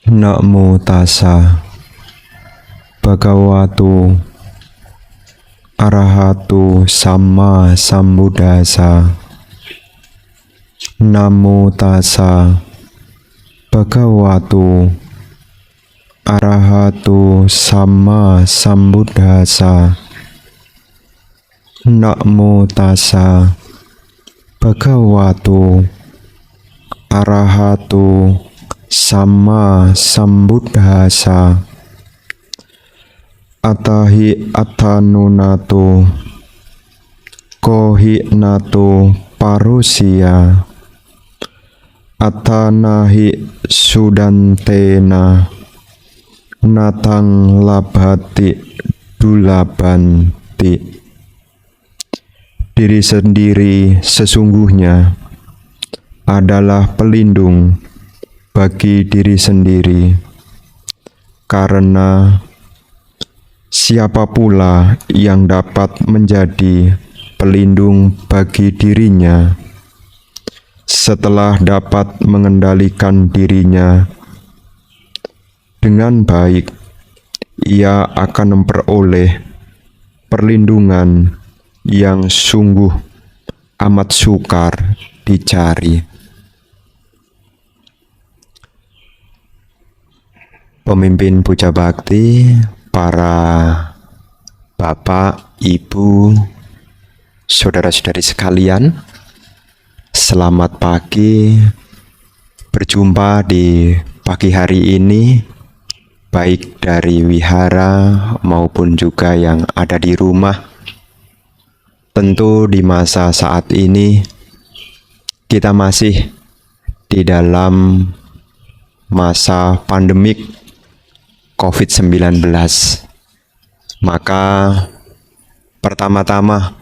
Namo tassa bhagavato arahato sama sambuddhassa. Namo tassa bhagavato arahato sama sambuddhassa. Namo tassa bhagavato arahato sama sambuddhassa. Atahi atanunato kohi nato parusia atanahi sudantena natang labati dulabanti. Diri sendiri sesungguhnya adalah pelindung bagi diri sendiri, karena siapa pula yang dapat menjadi pelindung bagi dirinya setelah dapat mengendalikan dirinya dengan baik. Ia akan memperoleh perlindungan yang sungguh amat sukar dicari. Pemimpin puja bakti, para bapak, ibu, saudara-saudari sekalian, selamat pagi. Berjumpa di pagi hari ini, baik dari wihara maupun juga yang ada di rumah. Tentu di masa saat ini kita masih di dalam masa pandemik COVID-19. Maka pertama-tama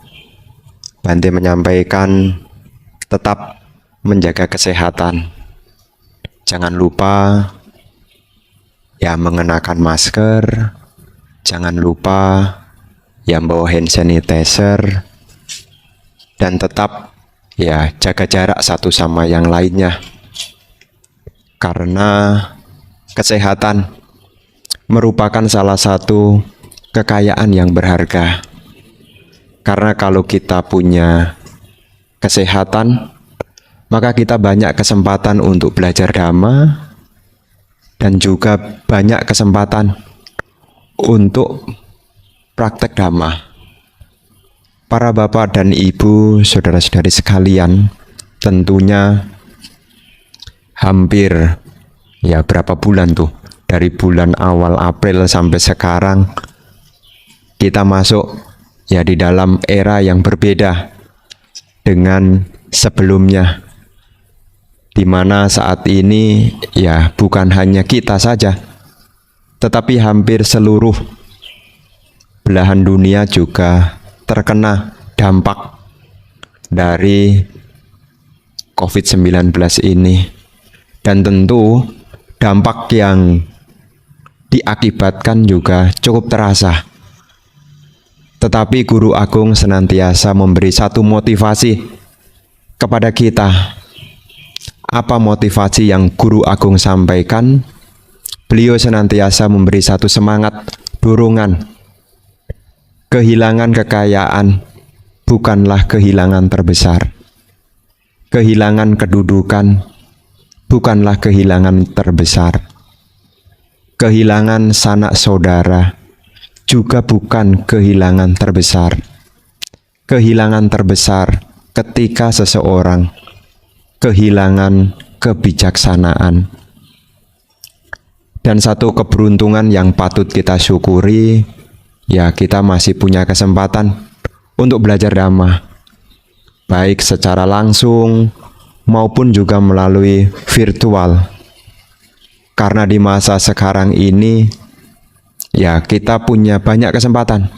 Bante menyampaikan tetap menjaga kesehatan. Jangan lupa mengenakan masker, jangan lupa bawa hand sanitizer, dan tetap jaga jarak satu sama yang lainnya. Karena kesehatan merupakan salah satu kekayaan yang berharga. Karena kalau kita punya kesehatan, maka kita banyak kesempatan untuk belajar dhamma dan juga banyak kesempatan untuk praktek dhamma. Para bapak dan ibu, saudara-saudari sekalian, tentunya hampir berapa bulan tuh, dari bulan awal April sampai sekarang kita masuk di dalam era yang berbeda dengan sebelumnya, di mana saat ini bukan hanya kita saja, tetapi hampir seluruh belahan dunia juga terkena dampak dari COVID-19 ini. Dan tentu dampak yang diakibatkan juga cukup terasa. Tetapi Guru Agung senantiasa memberi satu motivasi kepada kita. Apa motivasi yang Guru Agung sampaikan? Beliau senantiasa memberi satu semangat, dorongan. Kehilangan kekayaan bukanlah kehilangan terbesar. Kehilangan kedudukan bukanlah kehilangan terbesar. Kehilangan sanak saudara juga bukan kehilangan terbesar. Kehilangan terbesar ketika seseorang kehilangan kebijaksanaan. Dan satu keberuntungan yang patut kita syukuri, kita masih punya kesempatan untuk belajar dhamma, baik secara langsung maupun juga melalui virtual. Karena di masa sekarang ini kita punya banyak kesempatan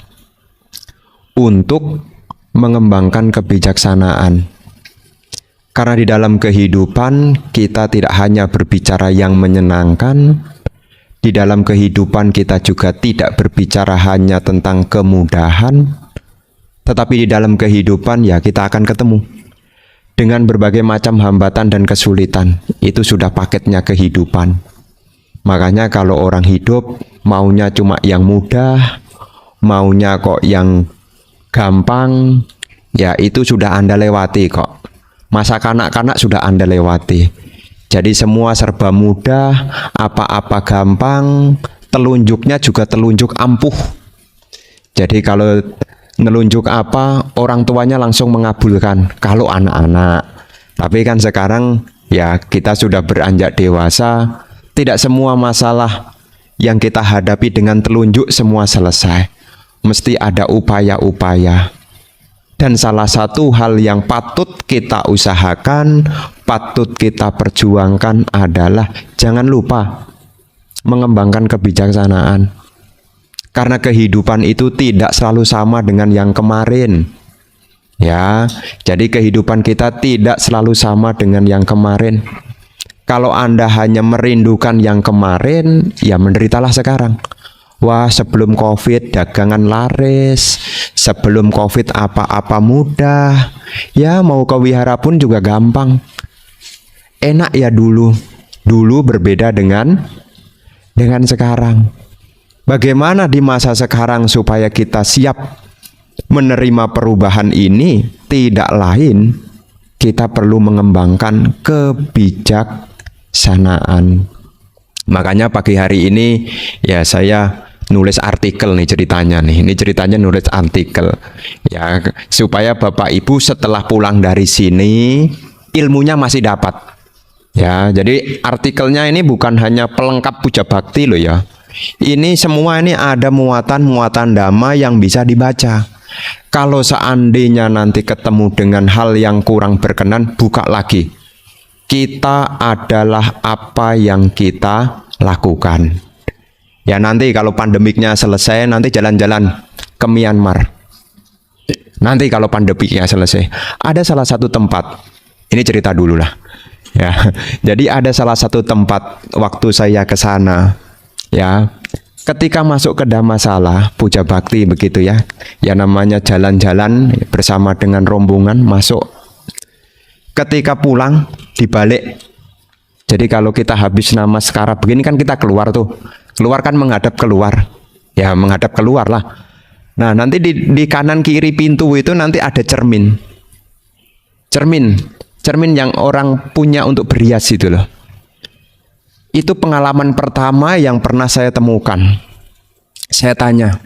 untuk mengembangkan kebijaksanaan. Karena di dalam kehidupan kita tidak hanya berbicara yang menyenangkan, di dalam kehidupan kita juga tidak berbicara hanya tentang kemudahan, tetapi di dalam kehidupan kita akan ketemu dengan berbagai macam hambatan dan kesulitan. Itu sudah paketnya kehidupan. Makanya kalau orang hidup maunya cuma yang mudah, maunya kok yang gampang, ya itu sudah Anda lewati kok. Masa kanak-kanak sudah Anda lewati. Jadi semua serba mudah, apa-apa gampang, telunjuknya juga telunjuk ampuh. Jadi kalau nelunjuk apa, orang tuanya langsung mengabulkan kalau anak-anak. Tapi kan sekarang ya kita sudah beranjak dewasa, tidak semua masalah yang kita hadapi dengan telunjuk semua selesai. Mesti ada upaya-upaya. Dan salah satu hal yang patut kita usahakan, patut kita perjuangkan adalah jangan lupa mengembangkan kebijaksanaan. Karena kehidupan itu tidak selalu sama dengan yang kemarin. Ya, jadi kehidupan kita tidak selalu sama dengan yang kemarin. Kalau Anda hanya merindukan yang kemarin, ya menderitalah sekarang. Wah, sebelum COVID dagangan laris, sebelum COVID apa-apa mudah. Ya, mau ke wihara pun juga gampang. Enak ya dulu. Dulu berbeda dengan sekarang. Bagaimana di masa sekarang supaya kita siap menerima perubahan ini? Tidak lain, kita perlu mengembangkan kebijaksanaan. Makanya pagi hari ini ya saya nulis artikel nih ceritanya nih. Ini ceritanya nulis artikel. Ya, supaya Bapak Ibu setelah pulang dari sini ilmunya masih dapat. Ya, jadi artikelnya ini bukan hanya pelengkap puja bakti loh ya. Ini semua ini ada muatan-muatan dhamma yang bisa dibaca. Kalau seandainya nanti ketemu dengan hal yang kurang berkenan, buka lagi. Kita adalah apa yang kita lakukan. Ya nanti kalau pandemiknya selesai, nanti jalan-jalan ke Myanmar. Nanti kalau pandemiknya selesai, ada salah satu tempat. Ini cerita dulu lah. Ya, jadi ada salah satu tempat waktu saya ke sana. Ya, ketika masuk ke Dhammasala, puja bakti begitu ya. Ya namanya jalan-jalan bersama dengan rombongan masuk. Ketika pulang dibalik. Jadi kalau kita habis namaskara begini kan kita keluar tuh. Keluar kan menghadap keluar. Ya, menghadap keluar lah. Nah, nanti di kanan kiri pintu itu nanti ada cermin. Cermin yang orang punya untuk berhias itu loh. Itu pengalaman pertama yang pernah saya temukan. Saya tanya,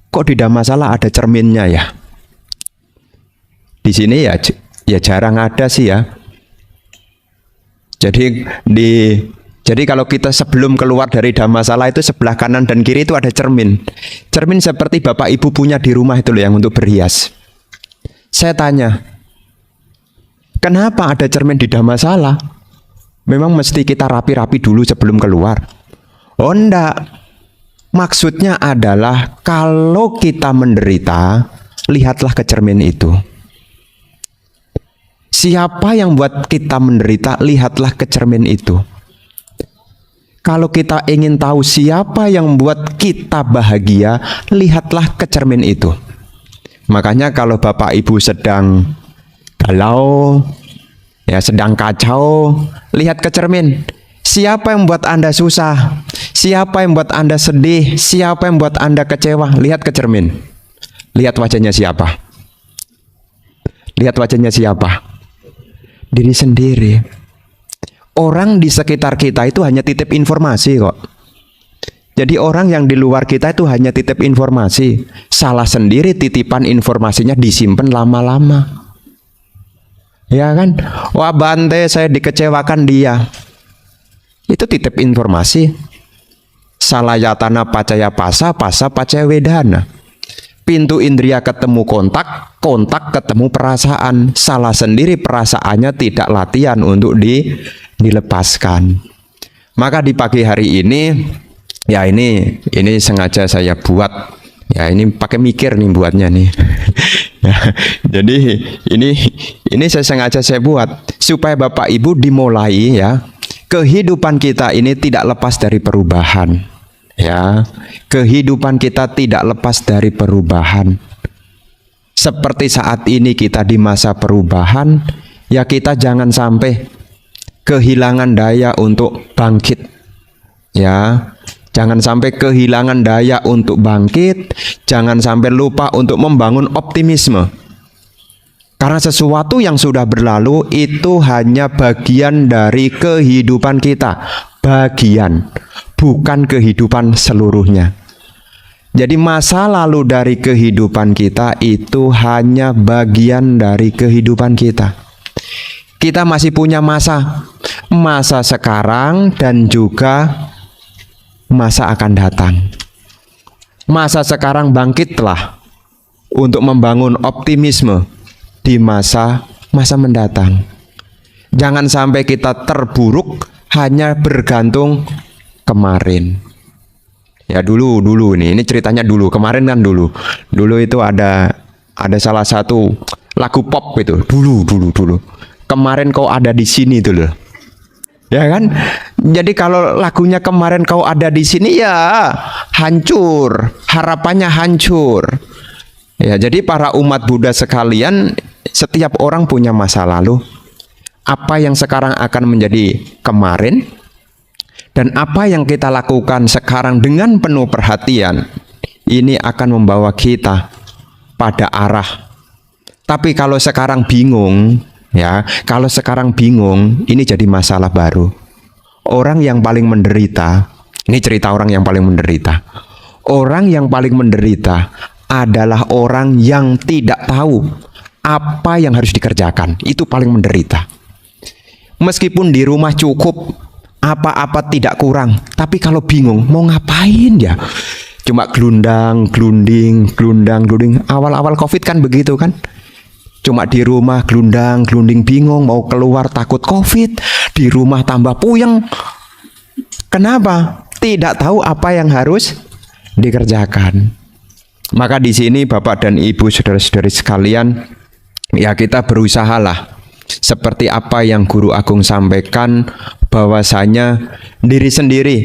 kok di Dhammasala ada cerminnya ya? Di sini ya jarang ada sih ya. Jadi kalau kita sebelum keluar dari Dhammasala itu sebelah kanan dan kiri itu ada cermin. Cermin seperti Bapak Ibu punya di rumah itu loh yang untuk berhias. Saya tanya, kenapa ada cermin di Dhammasala? Memang mesti kita rapi-rapi dulu sebelum keluar? Oh enggak. Maksudnya adalah kalau kita menderita, lihatlah ke cermin itu. Siapa yang buat kita menderita, lihatlah ke cermin itu. Kalau kita ingin tahu siapa yang membuat kita bahagia, lihatlah ke cermin itu. Makanya kalau Bapak Ibu sedang galau, ya sedang kacau, lihat ke cermin. Siapa yang membuat Anda susah? Siapa yang membuat Anda sedih? Siapa yang membuat Anda kecewa? Lihat ke cermin. Lihat wajahnya siapa? Lihat wajahnya siapa? Diri sendiri. Orang di sekitar kita itu hanya titip informasi kok. Jadi orang yang di luar kita itu hanya titip informasi. Salah sendiri titipan informasinya disimpan lama-lama. Ya kan? Wah Bante, saya dikecewakan dia. Itu titip informasi. Salayatana pacaya pasa, pasa pacaya wedana. Pintu indria ketemu kontak, kontak ketemu perasaan. Salah sendiri perasaannya tidak latihan untuk dilepaskan. Maka di pagi hari ini, ya ini sengaja saya buat. Ya ini pakai mikir nih buatnya nih. Ya, jadi ini sengaja saya buat supaya Bapak Ibu dimulai ya. Kehidupan kita ini tidak lepas dari perubahan. Ya, kehidupan kita tidak lepas dari perubahan. Seperti saat ini kita di masa perubahan, ya kita jangan sampai kehilangan daya untuk bangkit. Ya, jangan sampai kehilangan daya untuk bangkit, jangan sampai lupa untuk membangun optimisme. Karena sesuatu yang sudah berlalu itu hanya bagian dari kehidupan kita, bagian, bukan kehidupan seluruhnya. Jadi masa lalu dari kehidupan kita itu hanya bagian dari kehidupan kita. Kita masih punya masa sekarang dan juga masa akan datang. Masa sekarang bangkitlah untuk membangun optimisme di masa mendatang. Jangan sampai kita terburuk hanya bergantung kemarin. Ya dulu ini ceritanya dulu, kemarin kan dulu itu ada salah satu lagu pop itu dulu. Kemarin kau ada di sini itu loh. Ya kan? Jadi kalau lagunya kemarin kau ada di sini ya hancur, harapannya hancur. Ya, jadi para umat Buddha sekalian, setiap orang punya masa lalu. Apa yang sekarang akan menjadi kemarin dan apa yang kita lakukan sekarang dengan penuh perhatian ini akan membawa kita pada arah. Tapi kalau sekarang bingung, ya, kalau sekarang bingung, ini jadi masalah baru. Orang yang paling menderita, ini cerita orang yang paling menderita. Orang yang paling menderita adalah orang yang tidak tahu apa yang harus dikerjakan. Itu paling menderita. Meskipun di rumah cukup, apa-apa tidak kurang, tapi kalau bingung mau ngapain ya? Cuma glundang, glunding. Awal-awal Covid kan begitu kan? Cuma di rumah glunding bingung, mau keluar takut Covid, di rumah tambah puyeng. Kenapa? Tidak tahu apa yang harus dikerjakan. Maka di sini Bapak dan Ibu, saudara-saudari sekalian, ya kita berusahalah seperti apa yang Guru Agung sampaikan, bahwasanya diri sendiri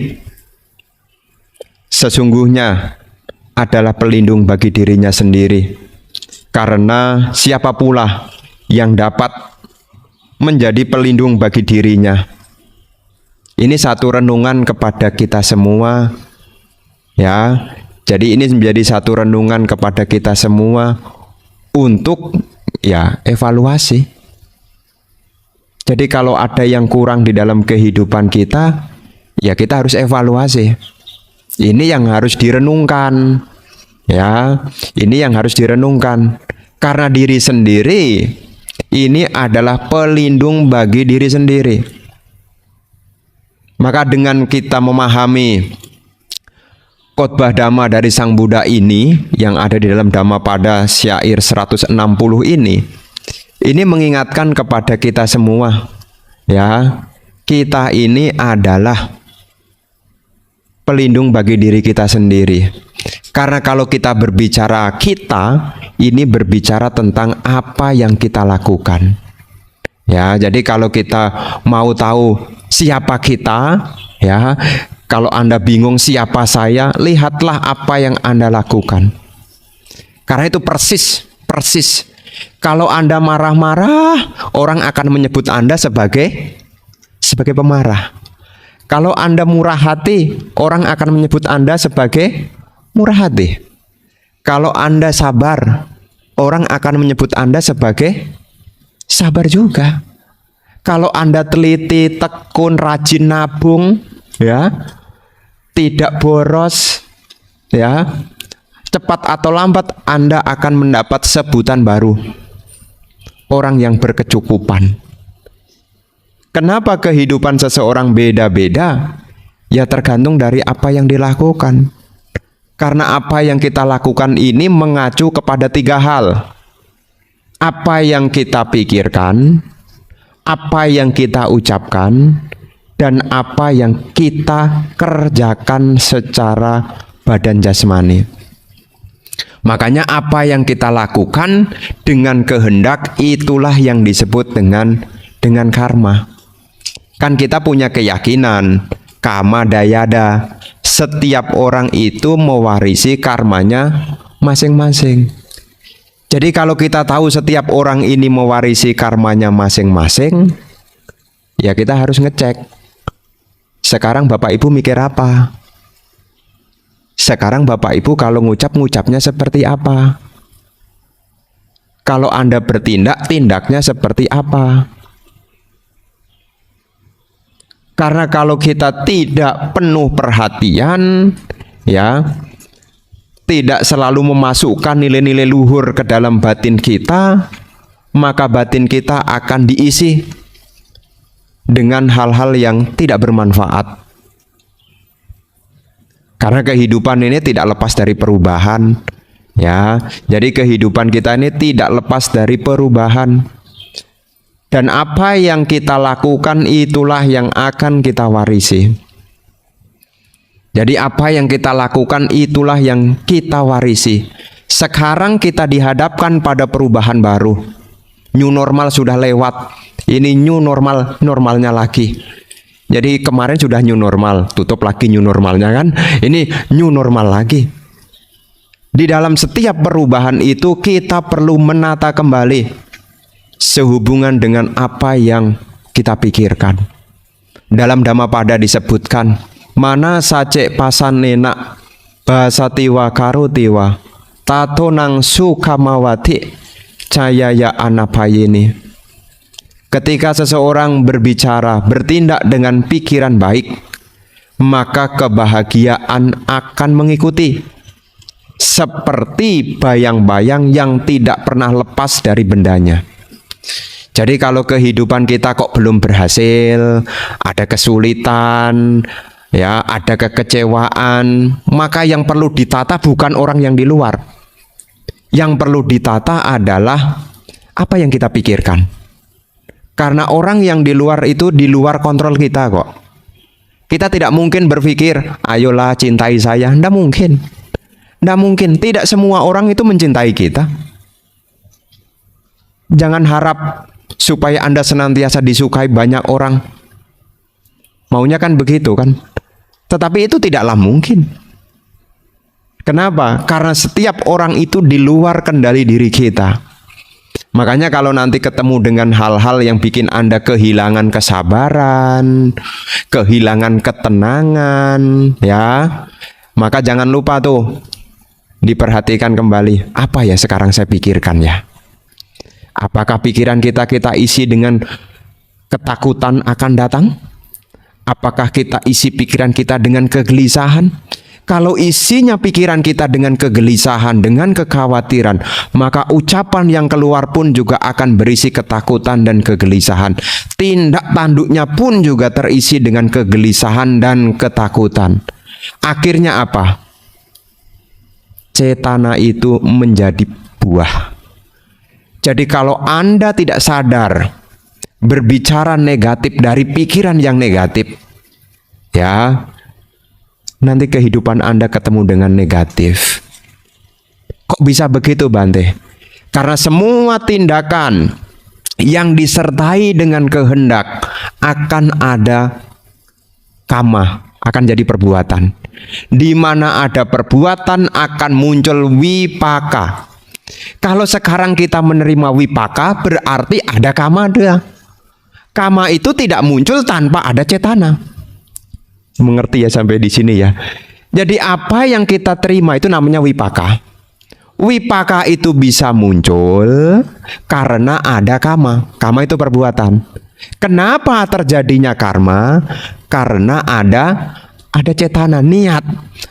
sesungguhnya adalah pelindung bagi dirinya sendiri. Karena siapa pula yang dapat menjadi pelindung bagi dirinya? Ini satu renungan kepada kita semua, ya. Jadi ini menjadi satu renungan kepada kita semua untuk ya evaluasi. Jadi kalau ada yang kurang di dalam kehidupan kita, ya kita harus evaluasi. Ini yang harus direnungkan. Ya, ini yang harus direnungkan. Karena diri sendiri ini adalah pelindung bagi diri sendiri. Maka dengan kita memahami khotbah Dhamma dari Sang Buddha ini yang ada di dalam Dhammapada syair 160 ini mengingatkan kepada kita semua, ya, kita ini adalah pelindung bagi diri kita sendiri. Karena kalau kita berbicara kita, ini berbicara tentang apa yang kita lakukan. Ya, jadi kalau kita mau tahu siapa kita, ya, kalau Anda bingung siapa saya, lihatlah apa yang Anda lakukan. Karena itu persis. Kalau Anda marah-marah, orang akan menyebut Anda sebagai pemarah. Kalau Anda murah hati, orang akan menyebut Anda sebagai murah hati. Kalau Anda sabar, orang akan menyebut Anda sebagai sabar juga. Kalau Anda teliti, tekun, rajin nabung, ya, tidak boros, ya, cepat atau lambat Anda akan mendapat sebutan baru, orang yang berkecukupan. Kenapa kehidupan seseorang beda-beda? Ya tergantung dari apa yang dilakukan. Karena apa yang kita lakukan ini mengacu kepada 3 hal. Apa yang kita pikirkan, apa yang kita ucapkan, dan apa yang kita kerjakan secara badan jasmani. Makanya apa yang kita lakukan dengan kehendak itulah yang disebut dengan karma. Kan kita punya keyakinan kama dayada, setiap orang itu mewarisi karmanya masing-masing. Jadi kalau kita tahu setiap orang ini mewarisi karmanya masing-masing, ya kita harus ngecek. Sekarang Bapak Ibu mikir apa? Sekarang Bapak Ibu kalau ngucapnya seperti apa? Kalau Anda bertindak, tindaknya seperti apa? Karena kalau kita tidak penuh perhatian, ya, tidak selalu memasukkan nilai-nilai luhur ke dalam batin kita, maka batin kita akan diisi dengan hal-hal yang tidak bermanfaat. Karena kehidupan ini tidak lepas dari perubahan, ya. Jadi kehidupan kita ini tidak lepas dari perubahan. Dan apa yang kita lakukan itulah yang akan kita warisi. Jadi apa yang kita lakukan itulah yang kita warisi. Sekarang kita dihadapkan pada perubahan baru. New normal sudah lewat. Ini new normal, normalnya lagi. Jadi kemarin sudah new normal, tutup lagi new normalnya kan. Ini new normal lagi. Di dalam setiap perubahan itu kita perlu menata kembali sehubungan dengan apa yang kita pikirkan. Dalam Dhammapada disebutkan, mana sacek pasan nenak bahasa tiwa karo tiwa tato nang sukamawati cayaya anapayini. Ketika seseorang berbicara, bertindak dengan pikiran baik, maka kebahagiaan akan mengikuti, seperti bayang-bayang yang tidak pernah lepas dari bendanya. Jadi kalau kehidupan kita kok belum berhasil, ada kesulitan, ya, ada kekecewaan, maka yang perlu ditata bukan orang yang di luar. Yang perlu ditata adalah apa yang kita pikirkan. Karena orang yang di luar itu di luar kontrol kita kok. Kita tidak mungkin berpikir, ayolah cintai saya. Tidak mungkin. Tidak mungkin. Tidak semua orang itu mencintai kita. Jangan harap supaya Anda senantiasa disukai banyak orang. Maunya kan begitu kan. Tetapi itu tidaklah mungkin. Kenapa? Karena setiap orang itu di luar kendali diri kita. Makanya kalau nanti ketemu dengan hal-hal yang bikin Anda kehilangan kesabaran, kehilangan ketenangan, ya, maka jangan lupa tuh diperhatikan kembali, apa ya sekarang saya pikirkan ya? Apakah pikiran kita isi dengan ketakutan akan datang? Apakah kita isi pikiran kita dengan kegelisahan? Kalau isinya pikiran kita dengan kegelisahan, dengan kekhawatiran, maka ucapan yang keluar pun juga akan berisi ketakutan dan kegelisahan. Tindak tanduknya pun juga terisi dengan kegelisahan dan ketakutan. Akhirnya apa? Cetana itu menjadi buah. Jadi kalau Anda tidak sadar berbicara negatif dari pikiran yang negatif, ya, nanti kehidupan Anda ketemu dengan negatif. Kok bisa begitu, Bante? Karena semua tindakan yang disertai dengan kehendak akan ada kama, akan jadi perbuatan. Di mana ada perbuatan akan muncul wipaka. Kalau sekarang kita menerima wipaka, berarti ada kama dia. Kama itu tidak muncul tanpa ada cetana. Mengerti ya sampai di sini ya. Jadi apa yang kita terima itu namanya wipaka. Wipaka itu bisa muncul karena ada kama. Kama itu perbuatan. Kenapa terjadinya karma? Karena ada cetana, niat.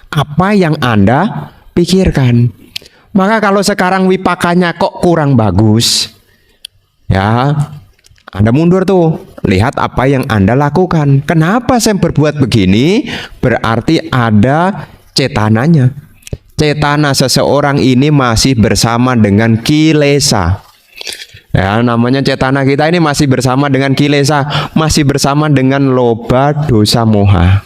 Apa yang Anda pikirkan. Maka kalau sekarang wipakanya kok kurang bagus, ya, Anda mundur tuh, lihat apa yang Anda lakukan. Kenapa saya berbuat begini? Berarti ada cetananya. Cetana seseorang ini masih bersama dengan kilesa. Ya, namanya cetana kita ini masih bersama dengan kilesa, masih bersama dengan loba, dosa, moha.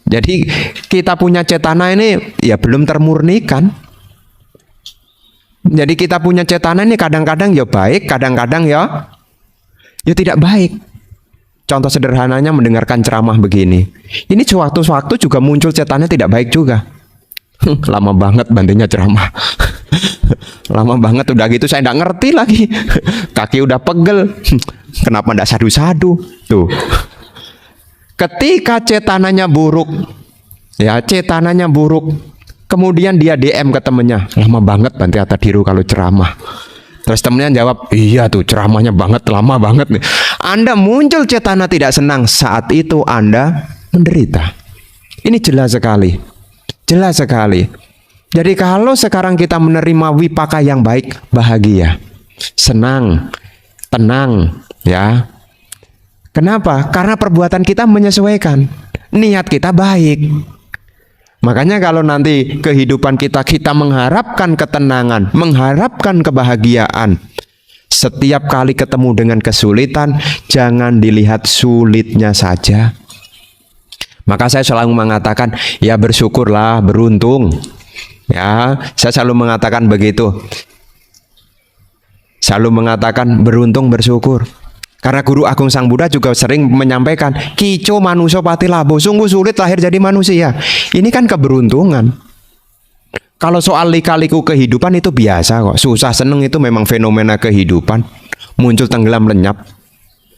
Jadi kita punya cetana ini ya belum termurnikan. Jadi kita punya cetana ini kadang-kadang ya baik, kadang-kadang ya tidak baik. Contoh sederhananya mendengarkan ceramah begini. Ini sewaktu-waktu juga muncul cetana tidak baik juga. Lama banget bantunya ceramah. Lama banget udah gitu saya nggak ngerti lagi. Kaki udah pegel. Kenapa nggak sadu-sadu? Tuh. Ketika cetananya buruk, ya cetananya buruk, kemudian dia DM ke temennya, lama banget Bante Atadiru kalau ceramah. Terus temennya jawab, iya tuh ceramahnya banget, lama banget nih. Anda muncul cetana tidak senang, saat itu Anda menderita. Ini jelas sekali. Jelas sekali. Jadi kalau sekarang kita menerima wipaka yang baik, bahagia, senang, tenang, ya. Kenapa? Karena perbuatan kita menyesuaikan. Niat kita baik. Makanya kalau nanti kehidupan kita mengharapkan ketenangan, mengharapkan kebahagiaan, setiap kali ketemu dengan kesulitan, jangan dilihat sulitnya saja. Maka saya selalu mengatakan, ya bersyukurlah, beruntung. Ya, saya selalu mengatakan begitu. Selalu mengatakan beruntung, bersyukur. Karena Guru Agung Sang Buddha juga sering menyampaikan, kico manusia pati labo, sungguh sulit lahir jadi manusia. Ini kan keberuntungan. Kalau soal lika-liku kehidupan itu biasa kok. Susah seneng itu memang fenomena kehidupan. Muncul tenggelam lenyap.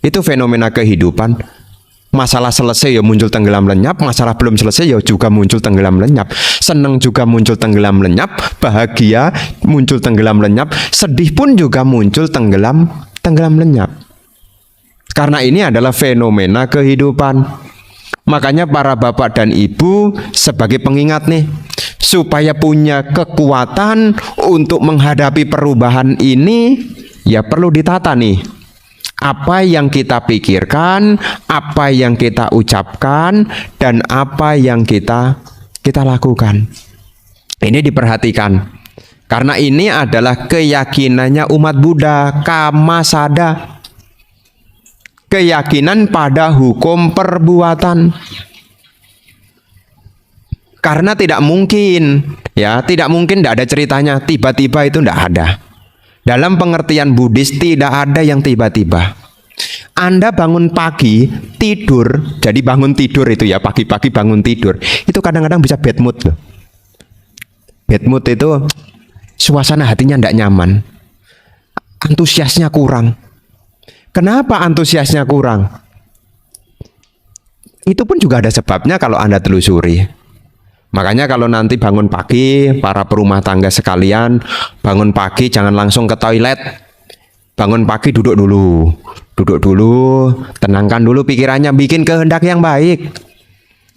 Itu fenomena kehidupan. Masalah selesai ya muncul tenggelam lenyap. Masalah belum selesai ya juga muncul tenggelam lenyap. Seneng juga muncul tenggelam lenyap. Bahagia muncul tenggelam lenyap. Sedih pun juga muncul tenggelam lenyap. Karena ini adalah fenomena kehidupan. Makanya para bapak dan ibu sebagai pengingat nih, supaya punya kekuatan untuk menghadapi perubahan ini, ya perlu ditata nih. Apa yang kita pikirkan, apa yang kita ucapkan, dan apa yang kita lakukan. Ini diperhatikan. Karena ini adalah keyakinannya umat Buddha, Kama Sada. Keyakinan pada hukum perbuatan. Karena tidak mungkin, ya, tidak mungkin tidak ada ceritanya, tiba-tiba itu tidak ada. Dalam pengertian Buddhis tidak ada yang tiba-tiba. Anda bangun pagi, tidur, jadi bangun tidur itu ya, pagi-pagi bangun tidur, itu kadang-kadang bisa bad mood loh. Bad mood itu suasana hatinya tidak nyaman, antusiasnya kurang. Kenapa antusiasnya kurang? Itu pun juga ada sebabnya kalau Anda telusuri. Makanya kalau nanti bangun pagi, para perumah tangga sekalian, bangun pagi jangan langsung ke toilet. Bangun pagi duduk dulu. Duduk dulu, tenangkan dulu pikirannya, bikin kehendak yang baik.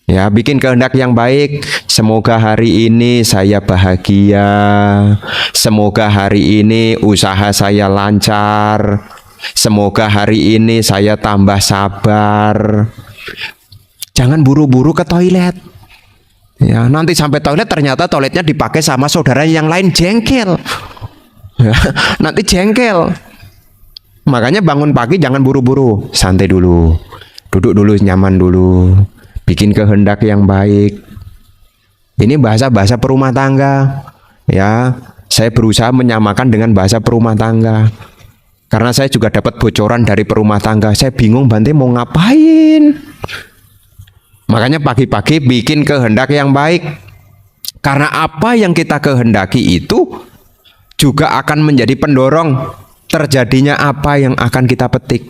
Ya, bikin kehendak yang baik. Semoga hari ini saya bahagia. Semoga hari ini usaha saya lancar. Semoga hari ini saya tambah sabar. Jangan buru-buru ke toilet. Ya, nanti sampai toilet ternyata toiletnya dipakai sama saudara yang lain, jengkel. Ya, nanti jengkel. Makanya bangun pagi jangan buru-buru, santai dulu. Duduk dulu, nyaman dulu. Bikin kehendak yang baik. Ini bahasa-bahasa perumah tangga. Ya, saya berusaha menyamakan dengan bahasa perumah tangga. Karena saya juga dapat bocoran dari perumah tangga. Saya bingung Bante mau ngapain. Makanya pagi-pagi bikin kehendak yang baik. Karena apa yang kita kehendaki itu juga akan menjadi pendorong terjadinya apa yang akan kita petik.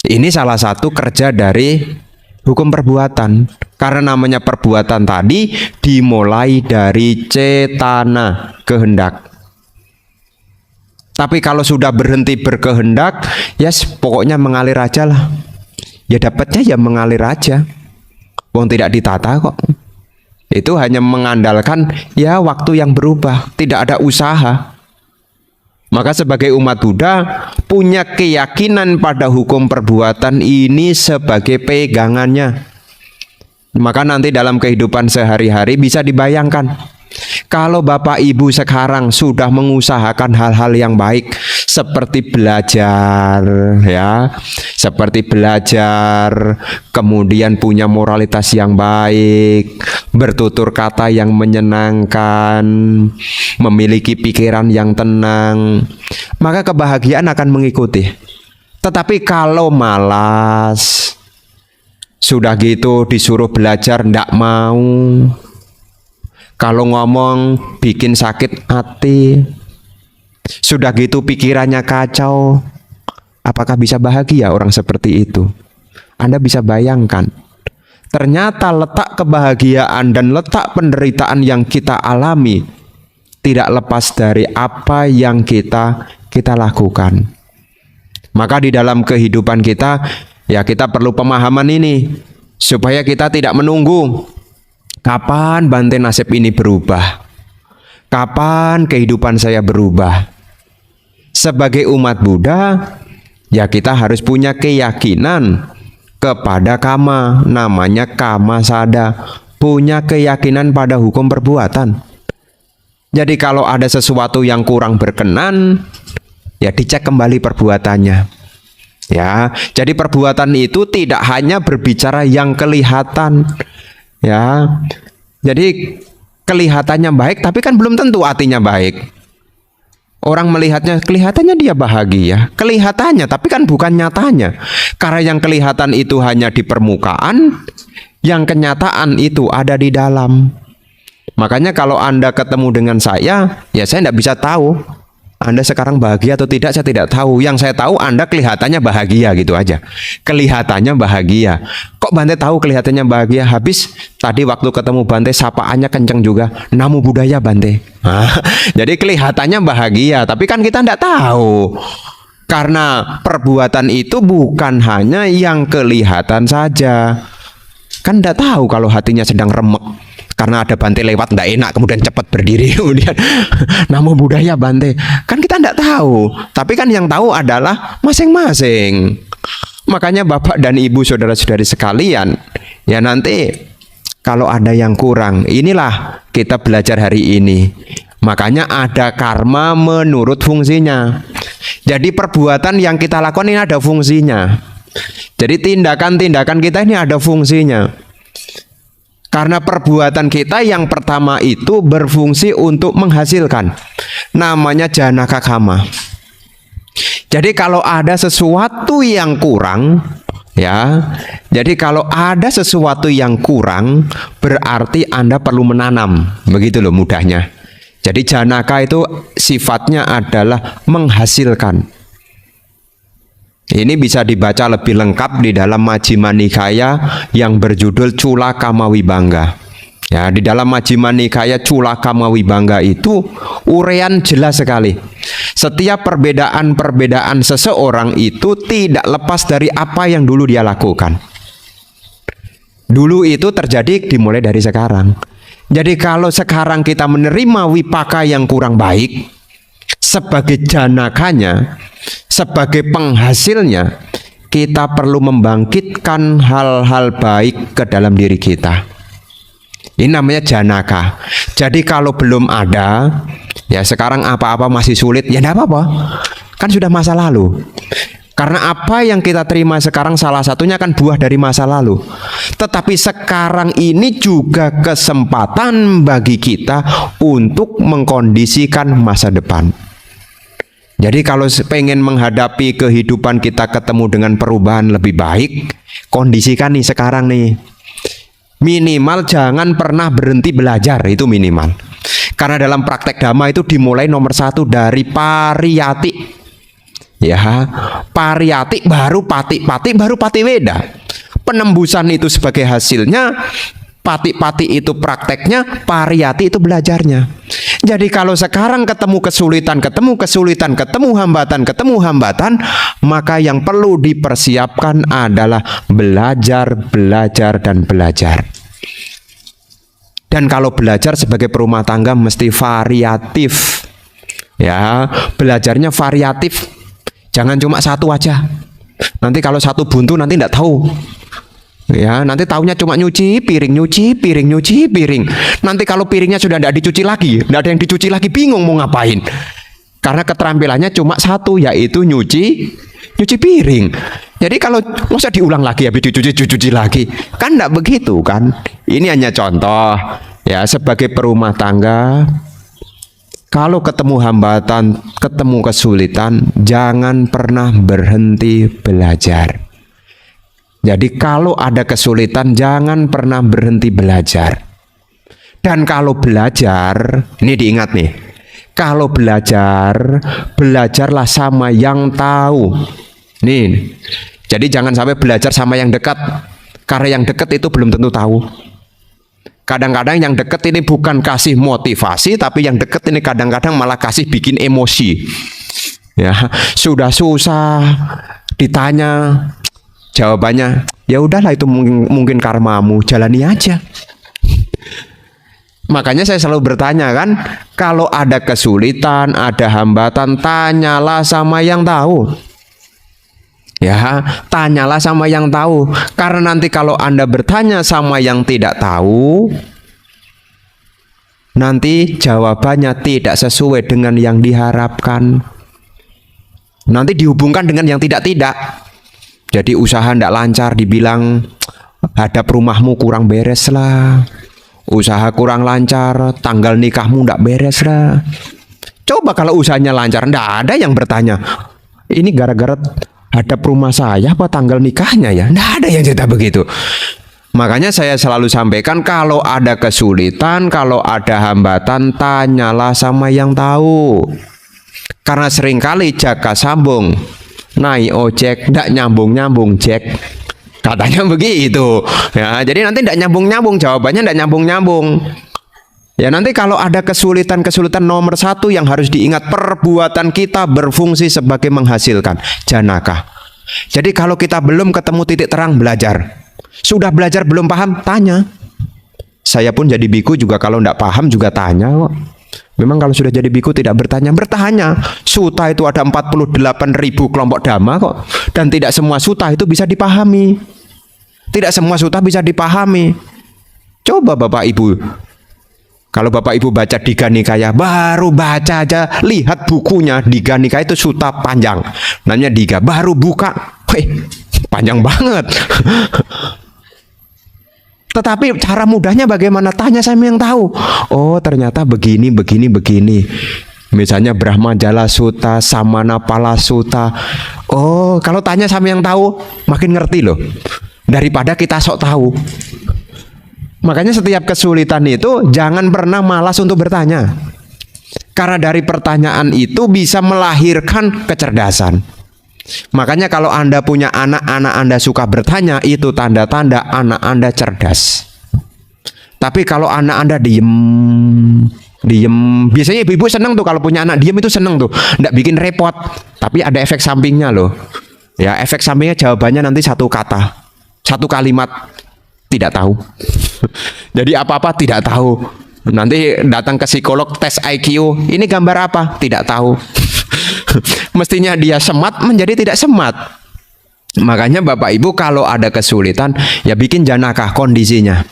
Ini salah satu kerja dari hukum perbuatan. Karena namanya perbuatan tadi dimulai dari cetana, kehendak. Tapi kalau sudah berhenti berkehendak, ya pokoknya mengalir aja lah. Ya dapatnya ya mengalir aja. Wong tidak ditata kok. Itu hanya mengandalkan ya waktu yang berubah, tidak ada usaha. Maka sebagai umat Buddha punya keyakinan pada hukum perbuatan ini sebagai pegangannya. Maka nanti dalam kehidupan sehari-hari bisa dibayangkan. Kalau Bapak Ibu sekarang sudah mengusahakan hal-hal yang baik seperti belajar, ya, seperti belajar, kemudian punya moralitas yang baik, bertutur kata yang menyenangkan, memiliki pikiran yang tenang, maka kebahagiaan akan mengikuti. Tetapi kalau malas, sudah gitu disuruh belajar ndak mau. Kalau ngomong bikin sakit hati. Sudah gitu pikirannya kacau. Apakah bisa bahagia orang seperti itu? Anda bisa bayangkan. Ternyata letak kebahagiaan dan letak penderitaan yang kita alami tidak lepas dari apa yang kita lakukan. Maka di dalam kehidupan kita, ya kita perlu pemahaman ini, supaya kita tidak menunggu kapan Bante nasib ini berubah, kapan kehidupan saya berubah. Sebagai umat Buddha, ya kita harus punya keyakinan kepada kama, namanya kama sada, punya keyakinan pada hukum perbuatan. Jadi kalau ada sesuatu yang kurang berkenan, ya dicek kembali perbuatannya. Ya, jadi perbuatan itu tidak hanya berbicara yang kelihatan. Ya. Jadi kelihatannya baik tapi kan belum tentu hatinya baik. Orang melihatnya kelihatannya dia bahagia, kelihatannya tapi kan bukan nyatanya. Karena yang kelihatan itu hanya di permukaan, yang kenyataan itu ada di dalam. Makanya kalau Anda ketemu dengan saya, ya saya tidak bisa tahu Anda sekarang bahagia atau tidak, saya tidak tahu. Yang saya tahu Anda kelihatannya bahagia, gitu aja. Kelihatannya bahagia. Kok Bante tahu kelihatannya bahagia? Habis tadi waktu ketemu Bante sapaannya kenceng juga. Namo Buddhaya Bante. Jadi kelihatannya bahagia, tapi kan kita tidak tahu. Karena perbuatan itu bukan hanya yang kelihatan saja. Kan tidak tahu kalau hatinya sedang remek. Karena ada Bante lewat tidak enak, kemudian cepat berdiri, kemudian Namo Buddhaya Bante. Kan kita tidak tahu, tapi kan yang tahu adalah masing-masing. Makanya Bapak dan Ibu saudara-saudari sekalian, ya nanti kalau ada yang kurang, inilah kita belajar hari ini. Makanya ada karma menurut fungsinya. Jadi perbuatan yang kita lakukan ini ada fungsinya. Jadi tindakan-tindakan kita ini ada fungsinya. Karena perbuatan kita yang pertama itu berfungsi untuk menghasilkan, namanya janaka kama. Jadi kalau ada sesuatu yang kurang, ya, jadi kalau ada sesuatu yang kurang, berarti Anda perlu menanam, begitu loh mudahnya. Jadi janaka itu sifatnya adalah menghasilkan. Ini bisa dibaca lebih lengkap di dalam Majjhima Nikaya yang berjudul Cula Kamawibangga. Ya, di dalam Majjhima Nikaya Cula Kamawibangga itu uraian jelas sekali. Setiap perbedaan-perbedaan seseorang itu tidak lepas dari apa yang dulu dia lakukan. Dulu itu terjadi dimulai dari sekarang. Jadi kalau sekarang kita menerima wipaka yang kurang baik sebagai janakanya, sebagai penghasilnya, kita perlu membangkitkan hal-hal baik ke dalam diri kita. Ini namanya janaka. Jadi kalau belum ada, ya sekarang apa-apa masih sulit, ya tidak apa-apa. Kan sudah masa lalu. Karena apa yang kita terima sekarang salah satunya kan buah dari masa lalu. Tetapi sekarang ini juga kesempatan bagi kita untuk mengkondisikan masa depan. Jadi kalau pengen menghadapi kehidupan kita ketemu dengan perubahan lebih baik, kondisikan nih sekarang nih. Minimal jangan pernah berhenti belajar, itu minimal. Karena dalam praktek dhamma itu dimulai nomor 1 dari pariyati. Ya, pariyati baru pati, pati baru patiweda. Penembusan itu sebagai hasilnya, pati-pati itu prakteknya, pariyati itu belajarnya. Jadi kalau sekarang ketemu hambatan, maka yang perlu dipersiapkan adalah belajar, dan belajar. Dan kalau belajar sebagai perumah tangga mesti variatif. Ya, belajarnya variatif. Jangan cuma satu aja. Nanti kalau satu buntu nanti tidak tahu. Ya, nanti tahunya cuma nyuci piring. Nanti kalau piringnya sudah tidak dicuci lagi, tidak ada yang dicuci lagi, bingung mau ngapain. Karena keterampilannya cuma satu, yaitu nyuci piring. Jadi kalau masa diulang lagi habis dicuci lagi, kan tidak begitu kan. Ini hanya contoh ya sebagai perumah tangga. Kalau ketemu hambatan, ketemu kesulitan, jangan pernah berhenti belajar. Jadi kalau ada kesulitan, jangan pernah berhenti belajar. Dan kalau belajar, ini diingat nih, kalau belajar, belajarlah sama yang tahu. Nih, jadi jangan sampai belajar sama yang dekat, karena yang dekat itu belum tentu tahu. Kadang-kadang yang dekat ini bukan kasih motivasi, tapi yang dekat ini kadang-kadang malah kasih bikin emosi. Ya, sudah susah ditanya, jawabannya ya udahlah itu mungkin karmamu, jalani aja. Makanya saya selalu bertanya kan, kalau ada kesulitan, ada hambatan, tanyalah sama yang tahu. Ya, tanyalah sama yang tahu. Karena nanti kalau Anda bertanya sama yang tidak tahu, nanti jawabannya tidak sesuai dengan yang diharapkan. Nanti dihubungkan dengan yang tidak-tidak. Jadi usaha tidak lancar, dibilang hadap rumahmu kurang beres lah. Usaha kurang lancar, tanggal nikahmu tidak beres lah. Coba kalau usahanya lancar, tidak ada yang bertanya, ini gara-gara hadap rumah saya apa tanggal nikahnya ya? Tidak ada yang cerita begitu. Makanya saya selalu sampaikan, kalau ada kesulitan, kalau ada hambatan, tanyalah sama yang tahu. Karena seringkali jaka sambung, naik ojek, tidak nyambung-nyambung Jack. Katanya begitu. Ya, jadi nanti tidak nyambung-nyambung, jawabannya tidak nyambung-nyambung. Ya, nanti kalau ada kesulitan-kesulitan, nomor satu yang harus diingat, perbuatan kita berfungsi sebagai menghasilkan janakah. Jadi kalau kita belum ketemu titik terang, belajar. Sudah belajar belum paham, tanya. Saya pun jadi biku juga kalau tidak paham juga tanya kok. Memang kalau sudah jadi biku tidak bertanya, bertanya. Suta itu ada 48.000 kelompok dhamma kok. Dan tidak semua suta itu bisa dipahami. Tidak semua suta bisa dipahami. Coba Bapak Ibu, kalau Bapak Ibu baca Digha Nikaya, baru baca aja, lihat bukunya. Digha Nikaya itu suta panjang, namanya Digha. Baru buka, panjang banget. Tetapi cara mudahnya bagaimana? Tanya sama yang tahu. Oh, ternyata begini. Misalnya Brahmajala Sutta, Samanapala Sutta. Oh, kalau tanya sama yang tahu, makin ngerti loh. Daripada kita sok tahu. Makanya setiap kesulitan itu jangan pernah malas untuk bertanya. Karena dari pertanyaan itu bisa melahirkan kecerdasan. Makanya kalau Anda punya anak-anak Anda suka bertanya, itu tanda-tanda anak Anda cerdas. Tapi kalau anak Anda diem, biasanya ibu-ibu seneng tuh kalau punya anak diem, itu seneng tuh, nggak bikin repot. Tapi ada efek sampingnya loh. Ya, efek sampingnya jawabannya nanti satu kata, satu kalimat, tidak tahu. Jadi apa-apa tidak tahu. Nanti datang ke psikolog, tes IQ, ini gambar apa? Tidak tahu. Mestinya dia semat menjadi tidak semat. Makanya Bapak Ibu kalau ada kesulitan, ya bikin janakah kondisinya.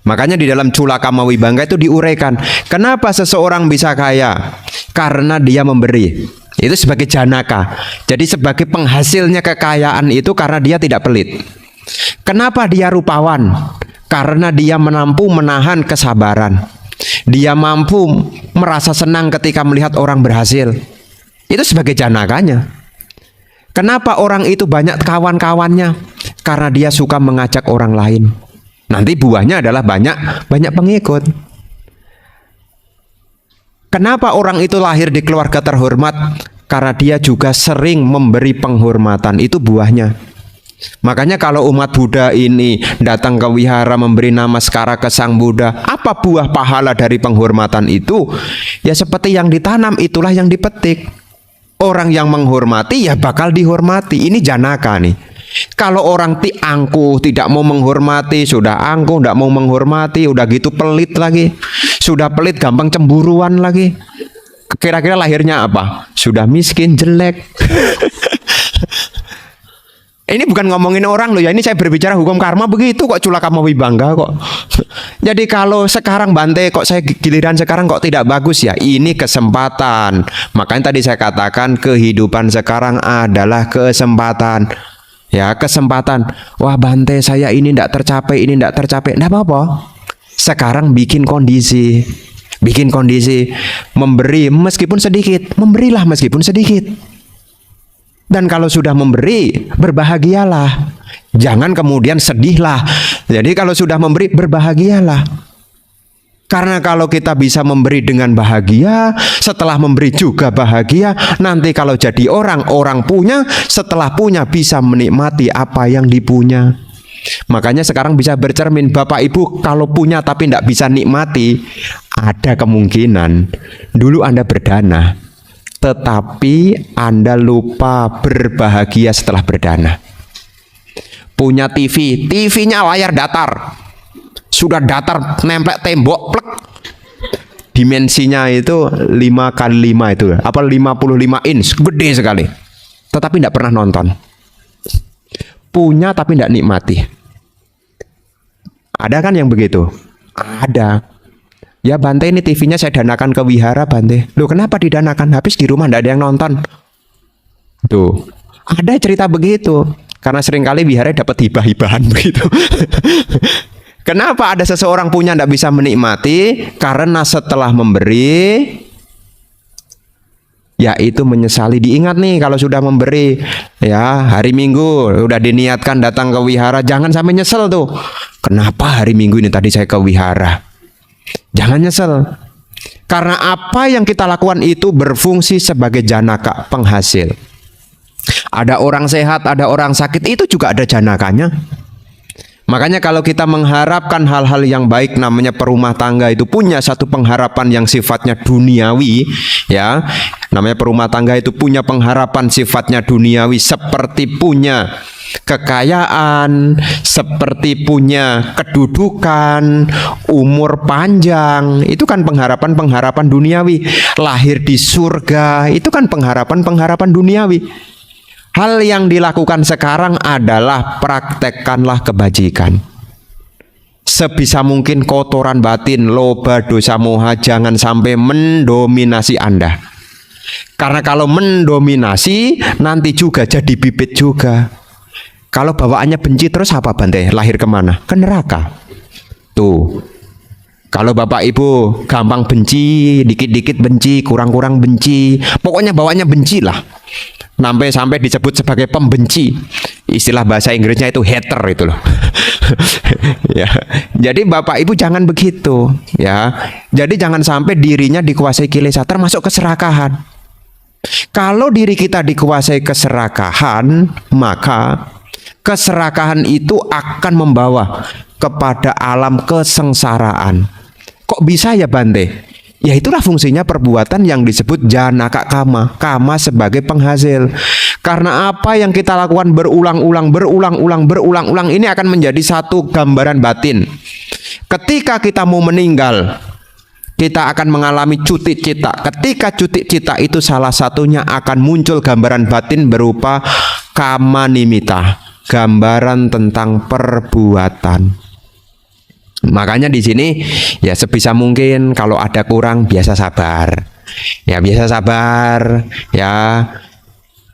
Makanya di dalam Culakama Wibangga itu diuraikan, kenapa seseorang bisa kaya? Karena dia memberi. Itu sebagai janaka. Jadi sebagai penghasilnya kekayaan itu karena dia tidak pelit. Kenapa dia rupawan? Karena dia mampu menahan kesabaran. Dia mampu merasa senang ketika melihat orang berhasil. Itu sebagai janakanya. Kenapa orang itu banyak kawan-kawannya? Karena dia suka mengajak orang lain. Nanti buahnya adalah banyak pengikut. Kenapa orang itu lahir di keluarga terhormat? Karena dia juga sering memberi penghormatan. Itu buahnya. Makanya kalau umat Buddha ini datang ke wihara memberi namaskara ke Sang Buddha, apa buah pahala dari penghormatan itu? Ya seperti yang ditanam, itulah yang dipetik. Orang yang menghormati ya bakal dihormati. Ini janaka nih. Kalau orang angkuh, tidak mau menghormati, sudah angkuh, tidak mau menghormati, udah gitu pelit lagi. Sudah pelit, gampang cemburuan lagi. Kira-kira lahirnya apa? Sudah miskin, jelek. Ini bukan ngomongin orang loh ya, ini saya berbicara hukum karma begitu kok, Culakama Wibangga kok. Jadi kalau sekarang Bante kok saya giliran sekarang kok tidak bagus ya, ini kesempatan. Makanya tadi saya katakan kehidupan sekarang adalah kesempatan. Ya, kesempatan. Wah Bante saya ini tidak tercapai, ini tidak tercapai. Tidak apa-apa. Sekarang bikin kondisi. Memberi meskipun sedikit. Memberilah meskipun sedikit. Dan kalau sudah memberi, berbahagialah. Jangan kemudian sedihlah. Jadi kalau sudah memberi, berbahagialah. Karena kalau kita bisa memberi dengan bahagia, setelah memberi juga bahagia, nanti kalau jadi orang punya, setelah punya bisa menikmati apa yang dipunya. Makanya sekarang bisa bercermin, Bapak Ibu kalau punya tapi tidak bisa nikmati, ada kemungkinan dulu Anda berdana, tetapi Anda lupa berbahagia setelah berdana. Punya TV, TV-nya layar datar, sudah datar, nempel tembok, plek. Dimensinya itu 5x5 itu, apa 55 inch, gede sekali. Tetapi tidak pernah nonton. Punya tapi tidak nikmati. Ada kan yang begitu? Ada. Ya Bante, ini TV-nya saya danakan ke wihara Bante. Loh kenapa didanakan? Habis di rumah tidak ada yang nonton. Tuh, ada cerita begitu. Karena seringkali wihara dapat hibah-hibahan begitu. Kenapa ada seseorang punya tidak bisa menikmati? Karena setelah memberi, yaitu menyesali. Diingat nih kalau sudah memberi, ya hari Minggu udah diniatkan datang ke wihara, jangan sampai nyesel tuh. Kenapa hari Minggu ini tadi saya ke wihara? Jangan nyesel. Karena apa yang kita lakukan itu berfungsi sebagai janaka, penghasil. Ada orang sehat, ada orang sakit, itu juga ada janakanya. Makanya kalau kita mengharapkan hal-hal yang baik, namanya perumah tangga itu punya satu pengharapan yang sifatnya duniawi, ya. Namanya perumah tangga itu punya pengharapan sifatnya duniawi, seperti punya kekayaan, seperti punya kedudukan, umur panjang, itu kan pengharapan-pengharapan duniawi. Lahir di surga, itu kan pengharapan-pengharapan duniawi. Hal yang dilakukan sekarang adalah praktekkanlah kebajikan. Sebisa mungkin kotoran batin, loba, dosa, moha jangan sampai mendominasi Anda. Karena kalau mendominasi nanti juga jadi bibit juga. Kalau bawaannya benci terus apa Bante? Lahir kemana? Ke neraka. Tuh. Kalau Bapak Ibu gampang benci, dikit-dikit benci, kurang-kurang benci, pokoknya bawaannya benci lah. Sampai disebut sebagai pembenci. Istilah bahasa Inggrisnya itu hater itu loh. Ya. Jadi Bapak Ibu jangan begitu, ya. Jadi jangan sampai dirinya dikuasai kilesa, termasuk keserakahan. Kalau diri kita dikuasai keserakahan, maka keserakahan itu akan membawa kepada alam kesengsaraan. Kok bisa ya Bante? Ya itulah fungsinya perbuatan yang disebut janaka kama. Kama sebagai penghasil. Karena apa yang kita lakukan berulang-ulang ini akan menjadi satu gambaran batin. Ketika kita mau meninggal, kita akan mengalami cuti cita. Ketika cuti cita itu salah satunya akan muncul gambaran batin berupa kama nimita, gambaran tentang perbuatan. Makanya di sini ya sebisa mungkin kalau ada kurang biasa sabar. Ya biasa sabar, ya.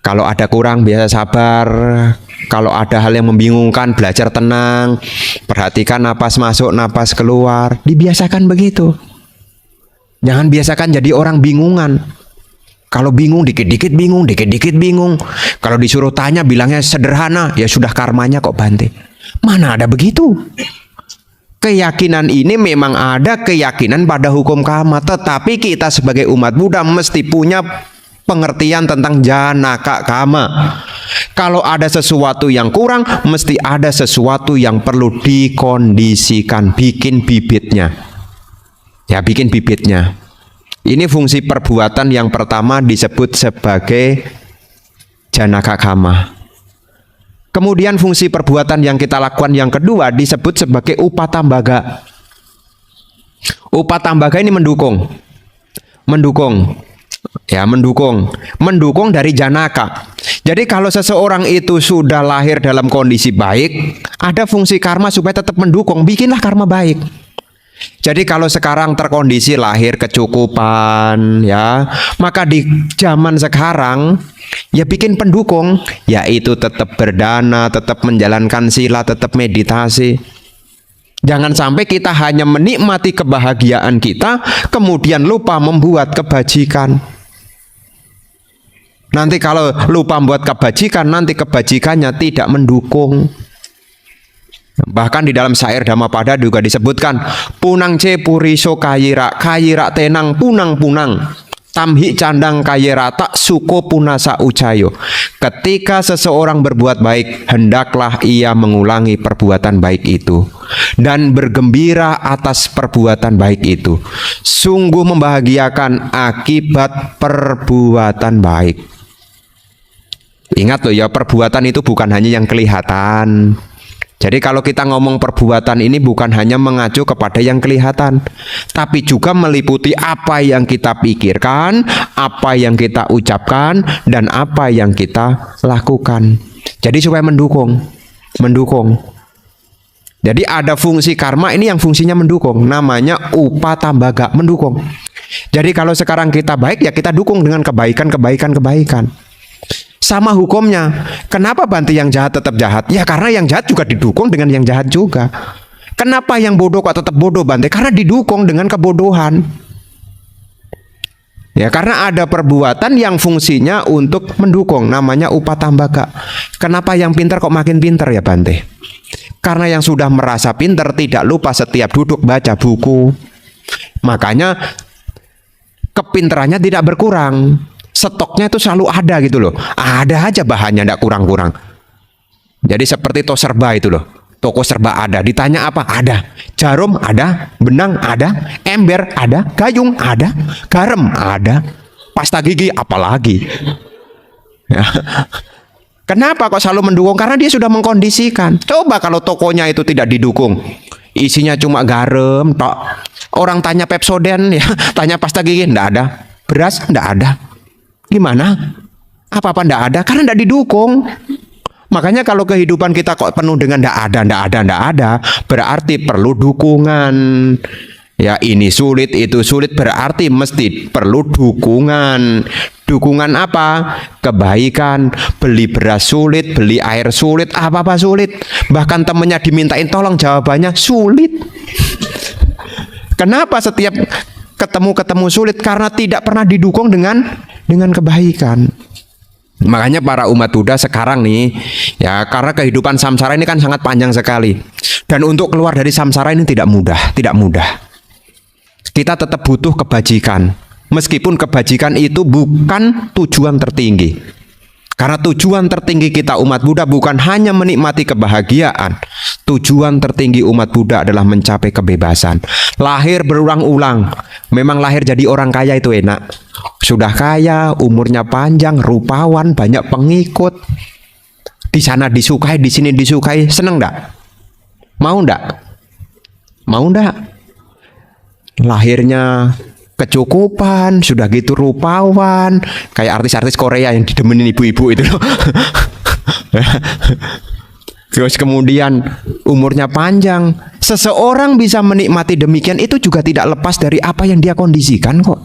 Kalau ada kurang biasa sabar. Kalau ada hal yang membingungkan belajar tenang, perhatikan napas masuk, napas keluar, dibiasakan begitu. Jangan biasakan jadi orang bingungan. Kalau bingung dikit-dikit bingung, dikit-dikit bingung. Kalau disuruh tanya bilangnya sederhana, ya sudah karmanya kok Bante. Mana ada begitu? Keyakinan ini memang ada keyakinan pada hukum karma, tetapi kita sebagai umat Buddha mesti punya pengertian tentang janaka karma. Kalau ada sesuatu yang kurang, mesti ada sesuatu yang perlu dikondisikan, bikin bibitnya. Ya, bikin bibitnya. Ini fungsi perbuatan yang pertama disebut sebagai janaka karma. Kemudian fungsi perbuatan yang kita lakukan yang kedua disebut sebagai upatambaga. Upatambaga ini mendukung. Mendukung dari janaka. Jadi kalau seseorang itu sudah lahir dalam kondisi baik, ada fungsi karma supaya tetap mendukung, bikinlah karma baik. Jadi kalau sekarang terkondisi lahir kecukupan, ya, maka di zaman sekarang ya bikin pendukung, yaitu tetap berdana, tetap menjalankan sila, tetap meditasi. Jangan sampai kita hanya menikmati kebahagiaan kita, kemudian lupa membuat kebajikan. Nanti kalau lupa membuat kebajikan, nanti kebajikannya tidak mendukung. Bahkan di dalam syair Dhammapada juga disebutkan, punang ce puriso kayira, kayira tenang punang-punang, tamhi candang kayira tak suko punasa ucayo. Ketika seseorang berbuat baik, hendaklah ia mengulangi perbuatan baik itu dan bergembira atas perbuatan baik itu. Sungguh membahagiakan akibat perbuatan baik. Ingat loh ya, perbuatan itu bukan hanya yang kelihatan. Jadi kalau kita ngomong perbuatan ini bukan hanya mengacu kepada yang kelihatan, tapi juga meliputi apa yang kita pikirkan, apa yang kita ucapkan, dan apa yang kita lakukan. Jadi supaya mendukung. Jadi ada fungsi karma ini yang fungsinya mendukung, namanya upatambaga, mendukung. Jadi kalau sekarang kita baik, ya kita dukung dengan kebaikan. Sama hukumnya. Kenapa Bante yang jahat tetap jahat? Ya karena yang jahat juga didukung dengan yang jahat juga. Kenapa yang bodoh kok tetap bodoh Bante? Karena didukung dengan kebodohan. Ya karena ada perbuatan yang fungsinya untuk mendukung, namanya upatambaga. Kenapa yang pintar kok makin pintar ya Bante? Karena yang sudah merasa pintar tidak lupa setiap duduk baca buku. Makanya kepintarannya tidak berkurang. Stoknya itu selalu ada gitu loh. Ada aja bahannya, tidak kurang-kurang. Jadi seperti toko serba itu loh. Toko serba ada. Ditanya apa? Ada. Jarum ada. Benang ada. Ember ada. Gayung ada. Garam ada. Pasta gigi apalagi. Ya. Kenapa kok selalu mendukung? Karena dia sudah mengkondisikan. Coba kalau tokonya itu tidak didukung, isinya cuma garam tok. Orang tanya Pepsodent ya, tanya pasta gigi, enggak ada. Beras enggak ada. Gimana? Apa-apa enggak ada? Karena enggak didukung. Makanya kalau kehidupan kita kok penuh dengan enggak ada, berarti perlu dukungan. Ya ini sulit, itu sulit, berarti mesti perlu dukungan. Dukungan apa? Kebaikan. Beli beras sulit, beli air sulit, apa-apa sulit. Bahkan temennya dimintain tolong, jawabannya sulit. Kenapa setiap ketemu sulit? Karena tidak pernah didukung dengan kebaikan. Makanya para umat Buddha sekarang nih, ya karena kehidupan samsara ini kan sangat panjang sekali. Dan untuk keluar dari samsara ini tidak mudah. Kita tetap butuh kebajikan. Meskipun kebajikan itu bukan tujuan tertinggi. Karena tujuan tertinggi kita umat Buddha bukan hanya menikmati kebahagiaan. Tujuan tertinggi umat Buddha adalah mencapai kebebasan. Lahir berulang-ulang. Memang lahir jadi orang kaya itu enak. Sudah kaya, umurnya panjang, rupawan, banyak pengikut. Di sana disukai, di sini disukai. Seneng enggak? Mau enggak? Mau enggak? Lahirnya kecukupan, sudah gitu rupawan, kayak artis-artis Korea yang didemenin ibu-ibu itu loh. Terus kemudian umurnya panjang. Seseorang bisa menikmati demikian itu juga tidak lepas dari apa yang dia kondisikan kok.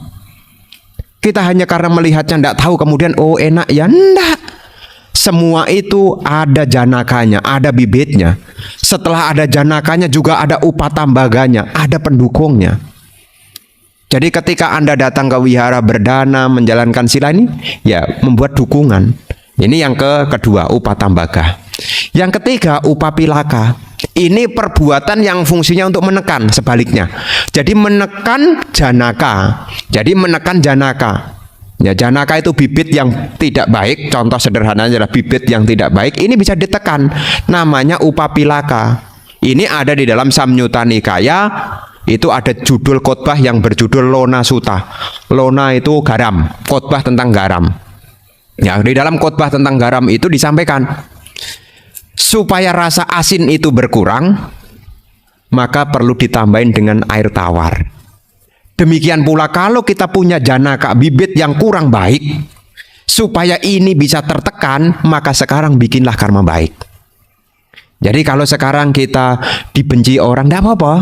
Kita hanya karena melihatnya tidak tahu kemudian oh enak ya, enggak. Semua itu ada janakanya, ada bibitnya. Setelah ada janakanya juga ada upatambaganya, ada pendukungnya. Jadi ketika Anda datang ke wihara berdana menjalankan sila ini, ya membuat dukungan. Ini yang kedua, upatambaga. Yang ketiga, upapilaka. Ini perbuatan yang fungsinya untuk menekan, sebaliknya. Jadi menekan janaka. Ya, janaka itu bibit yang tidak baik. Contoh sederhananya adalah bibit yang tidak baik. Ini bisa ditekan. Namanya upapilaka. Ini ada di dalam Samyutta Nikaya. Itu ada judul khotbah yang berjudul Lona Sutta. Lona itu garam, khotbah tentang garam. Ya, di dalam khotbah tentang garam itu disampaikan supaya rasa asin itu berkurang, maka perlu ditambahin dengan air tawar. Demikian pula kalau kita punya janaka bibit yang kurang baik, supaya ini bisa tertekan, maka sekarang bikinlah karma baik. Jadi kalau sekarang kita dibenci orang, tidak apa-apa.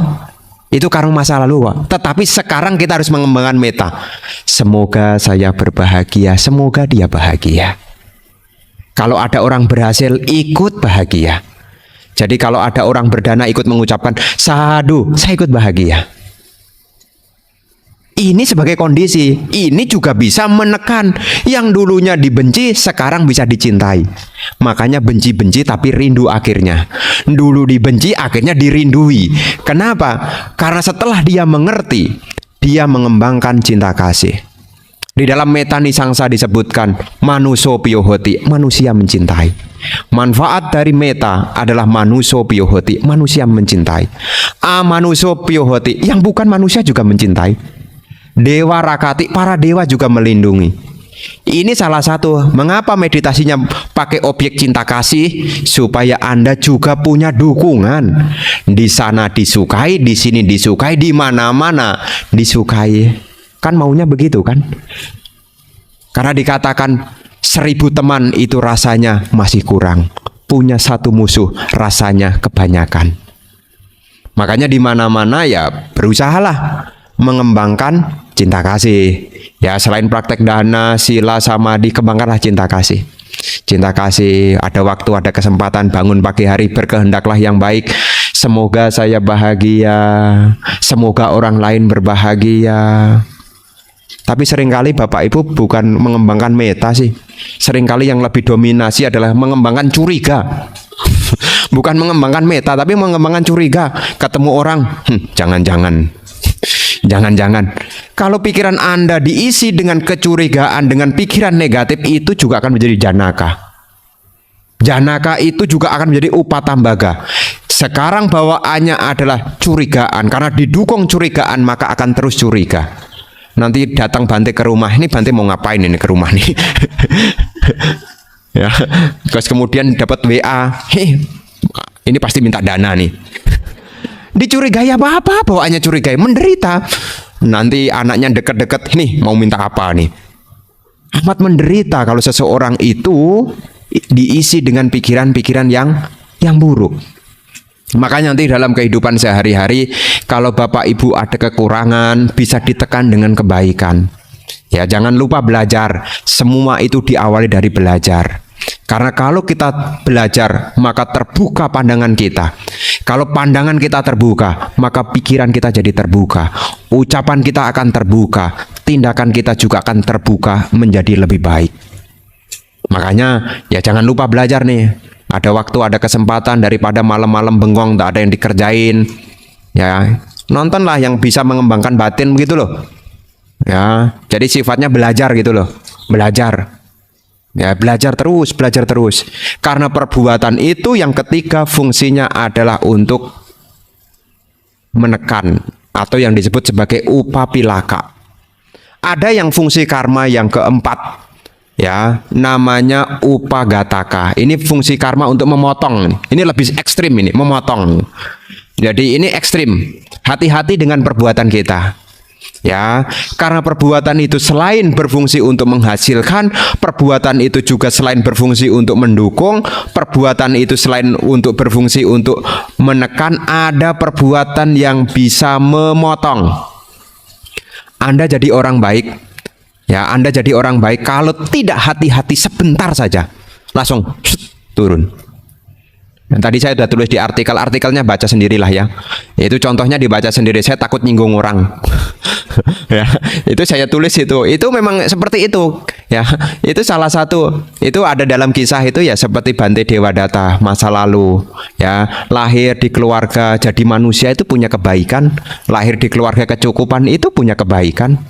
Itu karma masa lalu, Pak. Tetapi sekarang kita harus mengembangkan meta. Semoga saya berbahagia, semoga dia bahagia. Kalau ada orang berhasil, ikut bahagia. Jadi kalau ada orang berdana ikut mengucapkan, sadhu, saya ikut bahagia. Ini sebagai kondisi, ini juga bisa menekan. Yang dulunya dibenci, sekarang bisa dicintai. Makanya benci-benci tapi rindu akhirnya. Dulu dibenci, akhirnya dirindui. Kenapa? Karena setelah dia mengerti, dia mengembangkan cinta kasih. Di dalam Metta Nisangsa disebutkan, manuso piyohoti, manusia mencintai. Manfaat dari metta adalah manuso piyohoti, manusia mencintai. Amanuso piyohoti, yang bukan manusia juga mencintai. Dewa rakati, para dewa juga melindungi. Ini salah satu mengapa meditasinya pakai objek cinta kasih, supaya Anda juga punya dukungan. Di sana disukai, di sini disukai, di mana-mana disukai. Kan maunya begitu kan? Karena dikatakan 1000 teman itu rasanya masih kurang. Punya satu musuh rasanya kebanyakan. Makanya di mana-mana ya berusahalah mengembangkan cinta kasih. Ya, selain praktek dana, sila, samadhi, kembangkanlah cinta kasih. Cinta kasih, ada waktu, ada kesempatan, bangun pagi hari, berkehendaklah yang baik. Semoga saya bahagia, semoga orang lain berbahagia. Tapi seringkali Bapak Ibu bukan mengembangkan metta sih. Seringkali yang lebih dominasi adalah mengembangkan curiga. Bukan mengembangkan metta, tapi mengembangkan curiga. Ketemu orang, jangan-jangan. Jangan-jangan. Kalau pikiran Anda diisi dengan kecurigaan, dengan pikiran negatif, itu juga akan menjadi janaka. Janaka itu juga akan menjadi upatambaga. Sekarang bawaannya adalah curigaan. Karena didukung curigaan, maka akan terus curiga. Nanti datang Bante ke rumah, ini Bante mau ngapain ini ke rumah nih? Ya, terus kemudian dapat WA, ini pasti minta dana nih. Dicurigai apa-apa, bawaannya curigai, menderita. Nanti anaknya deket-deket, nih mau minta apa nih? Amat menderita kalau seseorang itu diisi dengan pikiran-pikiran yang buruk. Makanya nanti dalam kehidupan sehari-hari, kalau Bapak Ibu ada kekurangan, bisa ditekan dengan kebaikan. Ya, jangan lupa belajar. Semua itu diawali dari belajar. Karena kalau kita belajar, maka terbuka pandangan kita. Kalau pandangan kita terbuka, maka pikiran kita jadi terbuka. Ucapan kita akan terbuka. Tindakan kita juga akan terbuka menjadi lebih baik. Makanya, ya jangan lupa belajar nih. Ada waktu, ada kesempatan, daripada malam-malam bengong tak ada yang dikerjain. Ya, nontonlah yang bisa mengembangkan batin begitu loh. Ya, jadi sifatnya belajar gitu loh. Belajar. Ya, belajar terus, belajar terus. Karena perbuatan itu yang ketiga fungsinya adalah untuk menekan atau yang disebut sebagai upapilaka. Ada yang fungsi karma yang keempat, ya, namanya upagataka. Ini fungsi karma untuk memotong. Ini lebih ekstrim, ini memotong. Jadi ini ekstrim. Hati-hati dengan perbuatan kita. Ya, karena perbuatan itu selain berfungsi untuk menghasilkan, perbuatan itu juga selain berfungsi untuk mendukung, perbuatan itu selain untuk berfungsi untuk menekan, ada perbuatan yang bisa memotong. Anda jadi orang baik, ya, Anda jadi orang baik kalau tidak hati-hati sebentar saja, langsung turun. Dan tadi saya sudah tulis di artikelnya baca sendirilah ya. Itu contohnya dibaca sendiri, saya takut nyinggung orang. Ya, itu saya tulis itu memang seperti itu. Ya, itu salah satu. Itu ada dalam kisah itu ya, seperti Bante Dewadatta masa lalu. Ya, lahir di keluarga jadi manusia itu punya kebaikan, lahir di keluarga kecukupan itu punya kebaikan.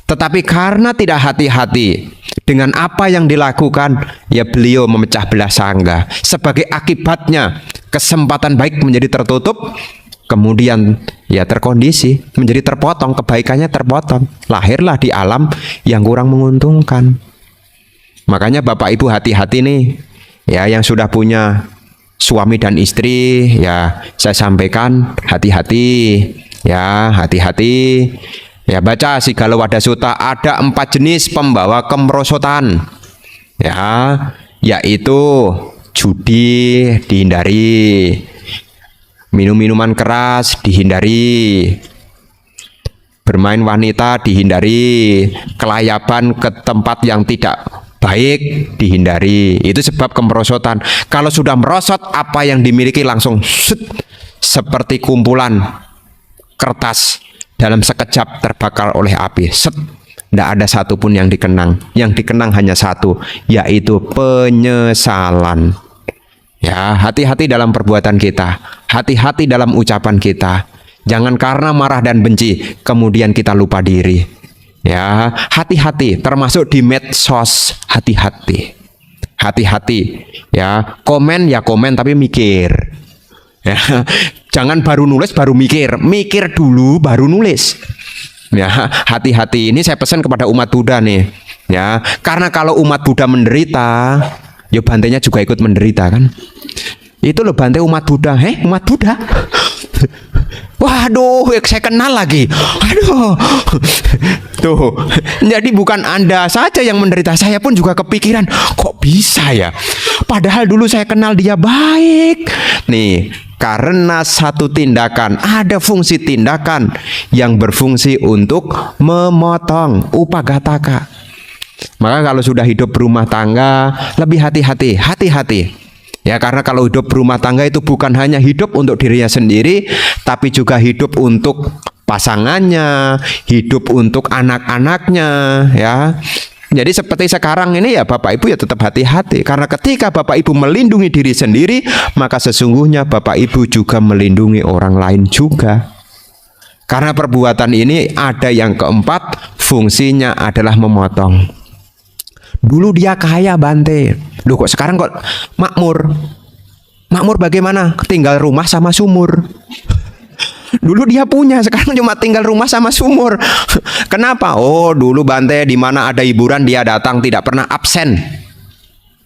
Tetapi karena tidak hati-hati dengan apa yang dilakukan, ya beliau memecah belah sangga. Sebagai akibatnya, kesempatan baik menjadi tertutup, kemudian ya terkondisi, menjadi terpotong, kebaikannya terpotong. Lahirlah di alam yang kurang menguntungkan. Makanya Bapak Ibu hati-hati nih, ya yang sudah punya suami dan istri, ya saya sampaikan hati-hati, ya hati-hati. Ya, baca Sigala Sutta, ada 4 jenis pembawa kemerosotan. Ya, yaitu judi dihindari, minum-minuman keras dihindari, bermain wanita dihindari, kelayaban ke tempat yang tidak baik dihindari. Itu sebab kemerosotan. Kalau sudah merosot, apa yang dimiliki langsung seperti kumpulan kertas dalam sekejap terbakar oleh api. Set, tidak ada satupun yang dikenang. Yang dikenang hanya satu, yaitu penyesalan. Ya, hati-hati dalam perbuatan kita, hati-hati dalam ucapan kita. Jangan karena marah dan benci kemudian kita lupa diri. Ya, hati-hati, termasuk di medsos, hati-hati. Hati-hati. Ya, komen ya komen tapi mikir. Ya, jangan baru nulis baru mikir, mikir dulu baru nulis. Ya, hati-hati. Ini saya pesan kepada umat Buddha nih. Ya, karena kalau umat Buddha menderita, ya bantainya juga ikut menderita kan. Itu loh bantai umat Buddha. Umat Buddha. Waduh, saya kenal lagi. Aduh. Tuh. Jadi bukan Anda saja yang menderita, saya pun juga kepikiran, kok bisa ya? Padahal dulu saya kenal dia baik. Nih, karena satu tindakan, ada fungsi tindakan yang berfungsi untuk memotong upagataka. Maka kalau sudah hidup berumah tangga, lebih hati-hati, hati-hati. Ya, karena kalau hidup berumah tangga itu bukan hanya hidup untuk dirinya sendiri, tapi juga hidup untuk pasangannya, hidup untuk anak-anaknya, ya. Jadi seperti sekarang ini ya Bapak Ibu ya tetap hati-hati. Karena ketika Bapak Ibu melindungi diri sendiri, maka sesungguhnya Bapak Ibu juga melindungi orang lain juga. Karena perbuatan ini ada yang keempat, fungsinya adalah memotong. Dulu dia kaya Bante, loh kok sekarang kok makmur? Makmur bagaimana? Tinggal rumah sama sumur. Dulu dia punya, sekarang cuma tinggal rumah sama sumur. Kenapa? Oh, dulu Bante di mana ada hiburan dia datang, tidak pernah absen.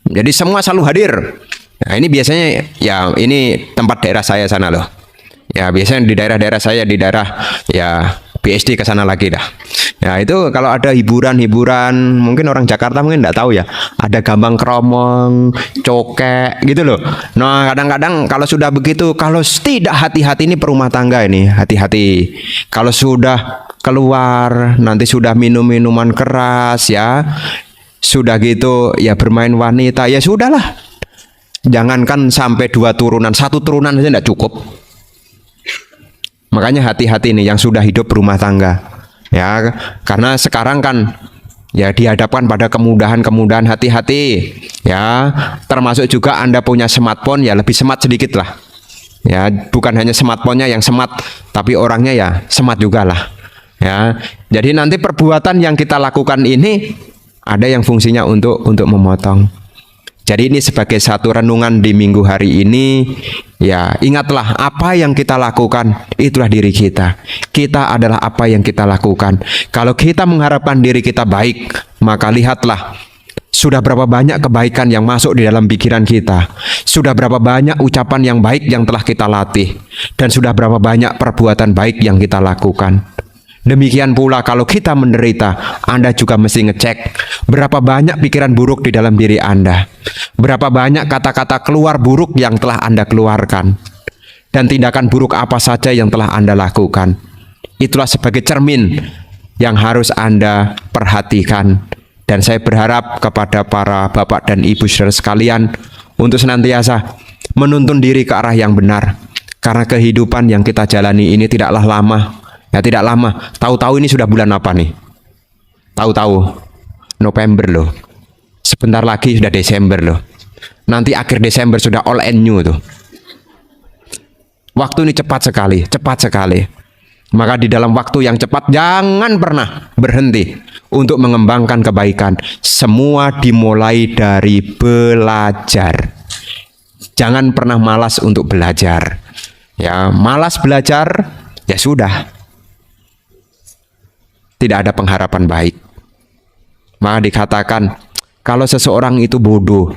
Jadi semua selalu hadir. Nah, ini biasanya ya ini tempat daerah saya sana loh. Ya biasanya di daerah-daerah saya, di daerah ya BSD ke sana lagi dah. Ya itu kalau ada hiburan-hiburan, mungkin orang Jakarta mungkin enggak tahu ya. Ada gambang kromong, cokek gitu loh. Nah, kadang-kadang kalau sudah begitu, kalau tidak hati-hati ini perumah tangga ini, hati-hati. Kalau sudah keluar, nanti sudah minum minuman keras ya. Sudah gitu ya bermain wanita, ya sudahlah. Jangankan sampai 2 turunan, 1 turunan saja enggak cukup. Makanya hati-hati nih yang sudah hidup berumah tangga. Ya, karena sekarang kan ya dihadapkan pada kemudahan-kemudahan, hati-hati. Ya, termasuk juga Anda punya smartphone ya lebih smart sedikit lah. Ya, bukan hanya smartphone-nya yang smart, tapi orangnya ya smart juga lah. Ya, jadi nanti perbuatan yang kita lakukan ini ada yang fungsinya untuk memotong. Jadi ini sebagai satu renungan di minggu hari ini. Ya, ingatlah apa yang kita lakukan itulah diri kita. Kita adalah apa yang kita lakukan. Kalau kita mengharapkan diri kita baik, maka lihatlah sudah berapa banyak kebaikan yang masuk di dalam pikiran kita. Sudah berapa banyak ucapan yang baik yang telah kita latih. Dan sudah berapa banyak perbuatan baik yang kita lakukan. Demikian pula kalau kita menderita, Anda juga mesti ngecek berapa banyak pikiran buruk di dalam diri Anda. Berapa banyak kata-kata keluar buruk yang telah Anda keluarkan. Dan tindakan buruk apa saja yang telah Anda lakukan. Itulah sebagai cermin yang harus Anda perhatikan. Dan saya berharap kepada para bapak dan ibu saudara sekalian untuk senantiasa menuntun diri ke arah yang benar. Karena kehidupan yang kita jalani ini tidaklah lama. Ya tidak lama. Tahu-tahu ini sudah bulan apa nih? Tahu-tahu November loh. Sebentar lagi sudah Desember loh. Nanti akhir Desember sudah all and new tuh. Waktu ini cepat sekali, cepat sekali. Maka di dalam waktu yang cepat jangan pernah berhenti untuk mengembangkan kebaikan. Semua dimulai dari belajar. Jangan pernah malas untuk belajar. Ya, malas belajar ya sudah. Tidak ada pengharapan baik. Maka dikatakan kalau seseorang itu bodoh,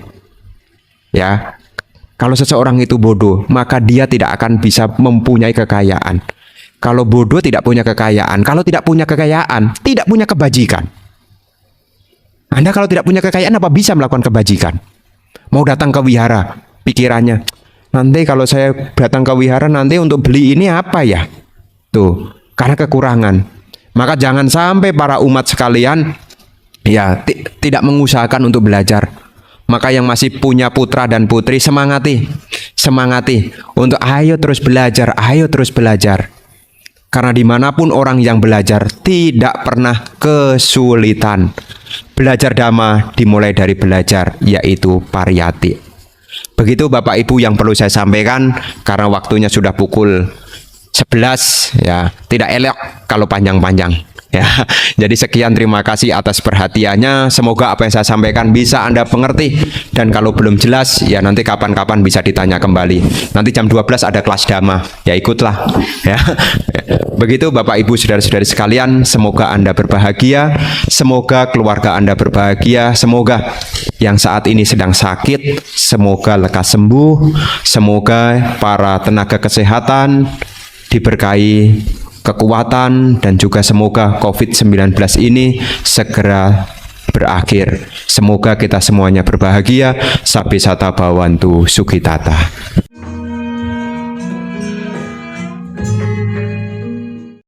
ya, kalau seseorang itu bodoh, maka dia tidak akan bisa mempunyai kekayaan. Kalau bodoh tidak punya kekayaan, kalau tidak punya kekayaan, tidak punya kebajikan. Anda kalau tidak punya kekayaan, apa bisa melakukan kebajikan? Mau datang ke wihara, pikirannya, nanti kalau saya datang ke wihara, nanti untuk beli ini apa ya? Tuh, karena kekurangan. Maka jangan sampai para umat sekalian ya tidak mengusahakan untuk belajar. Maka yang masih punya putra dan putri, semangati. Semangati untuk ayo terus belajar, ayo terus belajar. Karena dimanapun orang yang belajar tidak pernah kesulitan. Belajar Dhamma dimulai dari belajar, yaitu pariyati. Begitu Bapak Ibu yang perlu saya sampaikan, karena waktunya sudah pukul 11 ya, tidak elok kalau panjang-panjang ya. Jadi sekian, terima kasih atas perhatiannya. Semoga apa yang saya sampaikan bisa Anda mengerti, dan kalau belum jelas ya nanti kapan-kapan bisa ditanya kembali. Nanti jam 12 ada kelas Dhamma, ya ikutlah ya. Begitu Bapak Ibu saudara-saudari sekalian, semoga Anda berbahagia, semoga keluarga Anda berbahagia, semoga yang saat ini sedang sakit semoga lekas sembuh, semoga para tenaga kesehatan diberkahi kekuatan, dan juga semoga COVID-19 ini segera berakhir. Semoga kita semuanya berbahagia. Sabbhe satta bhavantu sukhitata.